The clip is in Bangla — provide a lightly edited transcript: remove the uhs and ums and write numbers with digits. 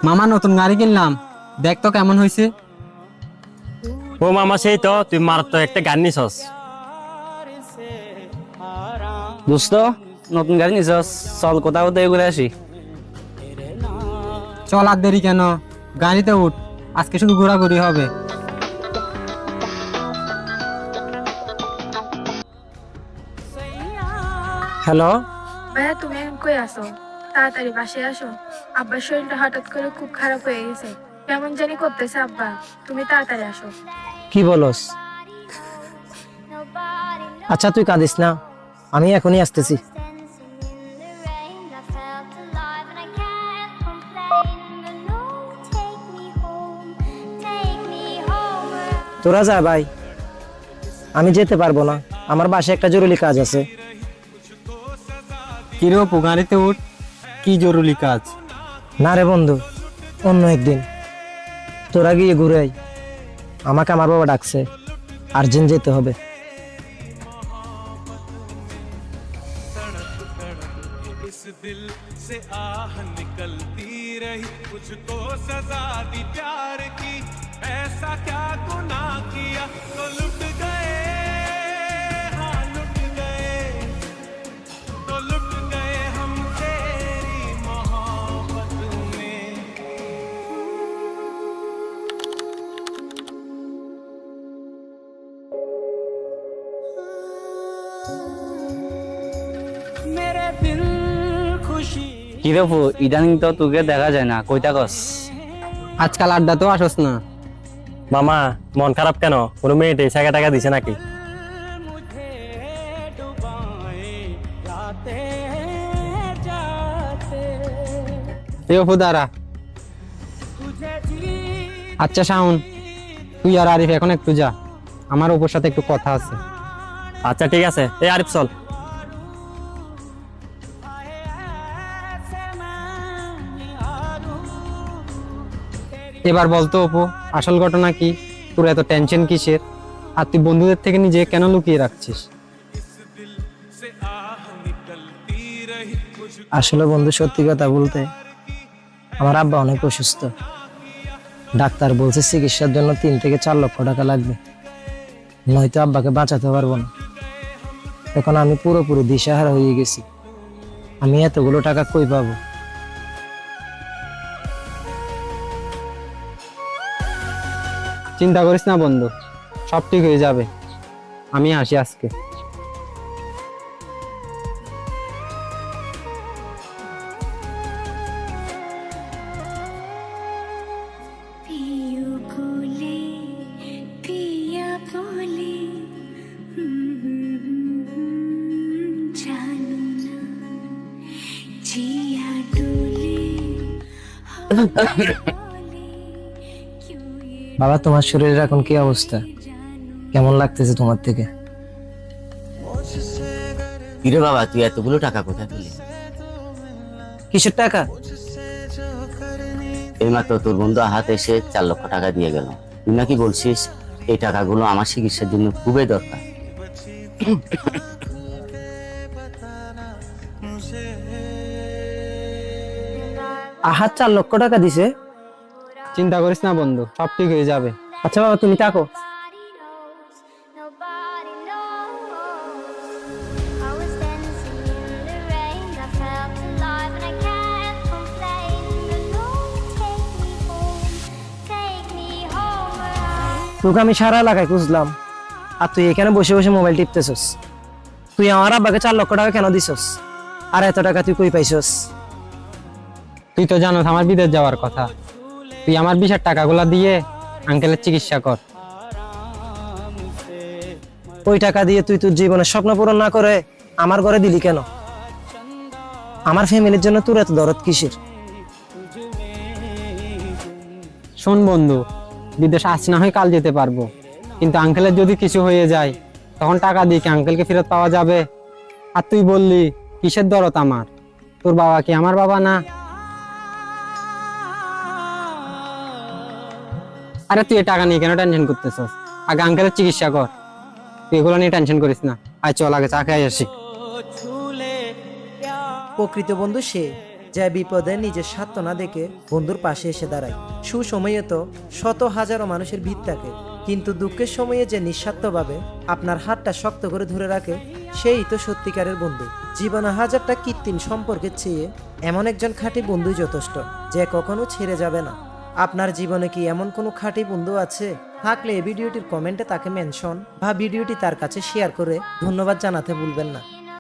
মামা নতুন গাড়ি কিনলাম, দেখ তো কেমন হয়েছে। ও মামা, সেই তো তুই মারাত্মক একটা গান নিছস। দোস্ত, নতুন গাড়ি নিছস, চল কোথাও তো ঘুরে আসি। চল আর দেরি কেন, গাড়িতে উঠ, আজকে শুধু ঘোরাঘুরি হবে। হ্যালো। ভাইয়া তুমি এখন কই আসো? তাড়াতাড়ি বাসায় আসো। আব্বার শরীরটা হঠাৎ করে খুব খারাপ হয়ে গেছে, কেমন জানি করতেছে আব্বা। তুমি তাড়াতাড়ি আসো। কি বলস? আচ্ছা তুই কাঁদিস না, আমি এখনই আসতেছি। তোরা যা ভাই, আমি যেতে পারবো না, আমার বাসায় একটা জরুরি কাজ আছে। কিরে অপু, গাড়িতে উঠ, কি জরুরি কাজ? না রে বন্ধু, অন্য একদিন। তোরা গিয়ে ঘুরে আয়, আমাকে আমার বাবা ডাকছে, আর্জেন্ট যেতে হবে। इस दिल से आह निकलती रही, मुझको सजा दी प्यार की, ऐसा क्या गुनाह किया तो लुट गए, हाँ लुट गए, तो लुट गए हम तेरी मोहब्बत में। मेरे दिल खुशी কি রে ফু, ইদানিং তো তোকে দেখা যায় না, কইতা কস? আজকাল আড্ডা তো আসস না। মামা, মন খারাপ কেন? কোনো মেয়েটে টাকা টাকা দিছে নাকি? मुझे डुबाए जाते जाते, এ অপু দাঁড়া। तुझे जी আচ্ছা শাওন, তুই আর আরিফ এখন একটু যা, আমার অপুর সাথে একটু কথা আছে। আচ্ছা ঠিক আছে, এই আরিফ চল। এবার বলতো অপু, আসল ঘটনা কি? তোর এত টেনশন কিসের? আর তুই বন্ধুদের থেকে নিজে কেন লুকিয়ে রাখছিস? से आह निकलती रही, मुझको আসলে বন্ধু, সত্যি কথা বলতে আমার আব্বা অনেক অসুস্থ। ডাক্তার বলছে চিকিৎসার জন্য 3 থেকে 4 লক্ষ টাকা লাগবে, নয়তো আব্বাকে বাঁচাতে পারবো না। এখন আমি পুরোপুরি দিশাহারা হয়ে গেছি, আমি এতগুলো টাকা কই পাবো? চিন্তা করিস না বন্ধু, সব ঠিক হয়ে যাবে। আমি আসি আজকে। पियू बोले पिया बोले जानू ना जिया डोले बोले क्यों ये বাবা, তোমার শরীরের এখন কি অবস্থা? কেমন লাগতেছে তোমার থেকে? কিরে বাবা, তুই এতগুলো টাকা কোথায় পেলি? কিসের টাকা? এইমাত্র তোর বন্ধু হাত এসে 4 লক্ষ টাকা দিয়ে গেল। তুই নাকি বলছিস এই টাকাগুলো আমার চিকিৎসার জন্য খুবই দরকার। আহাত 4 লক্ষ টাকা দিছে? চিন্তা করিস না বন্ধু, সব ঠিক হয়ে যাবে। আচ্ছা বাবা, তুমি থাকো। nobody knows I was dancing in the rain I felt alive and I can't complain no take me home where I তোকে আমি সারা এলাকায় খুঁজলাম, আর তুই এখানে বসে বসে মোবাইল টিপতেছস। তুই আমার আব্বাকে 4 লক্ষ টাকা কেন দিছস? আর এত টাকা তুই কই পাইছস? তুই তো জানোস আমার বিদেশ যাওয়ার কথা, তুই আমার বিশাল টাকাগুলা দিয়ে আঙ্কেলের চিকিৎসা কর। ওই টাকা দিয়ে তুই তোর জীবনের স্বপ্ন পূরণ না করে আমার ঘরে দিলি কেন? আমার ফ্যামিলির জন্য তোর এত দরদ কিসের? শোন বন্ধু, বিদেশ আজ না হয় কাল যেতে পারবো, কিন্তু আঙ্কেলের যদি কিছু হয়ে যায় তখন টাকা দিয়ে কি আঙ্কেলকে ফেরত পাওয়া যাবে? আর তুই বললি কিসের দরদ আমার? তোর বাবা কি আমার বাবা না? আরে তুই এই টাকা নিয়ে কেন টেনশন করতেছস? আগে আঙ্কেলের চিকিৎসা কর, তুই এগুলো নিয়ে টেনশন করিস না। আয় চল আগে চা খেয়ে আসি। প্রকৃত বন্ধু সে যে বিপদে নিজের স্বার্থ না দেখে বন্ধুর পাশে এসে দাঁড়ায়। সুসময়ে তো শত হাজারো মানুষের ভিড় থাকে, কিন্তু দুঃখের সময়ে যে নিঃস্বার্থভাবে আপনার হাতটা শক্ত করে ধরে রাখে, সেই তো সত্যিকারের বন্ধু। জীবনে হাজারটা কৃত্রিম সম্পর্কের চেয়ে এমন একজন খাঁটি বন্ধুই যথেষ্ট, যে কখনো ছেড়ে যাবে না। আপনার জীবনে কি এমন কোনো খাঁটি বন্ধু আছে? থাকলে এই ভিডিওটির কমেন্টে তাকে মেনশন বা ভিডিওটি তার কাছে শেয়ার করে ধন্যবাদ জানাতে ভুলবেন না।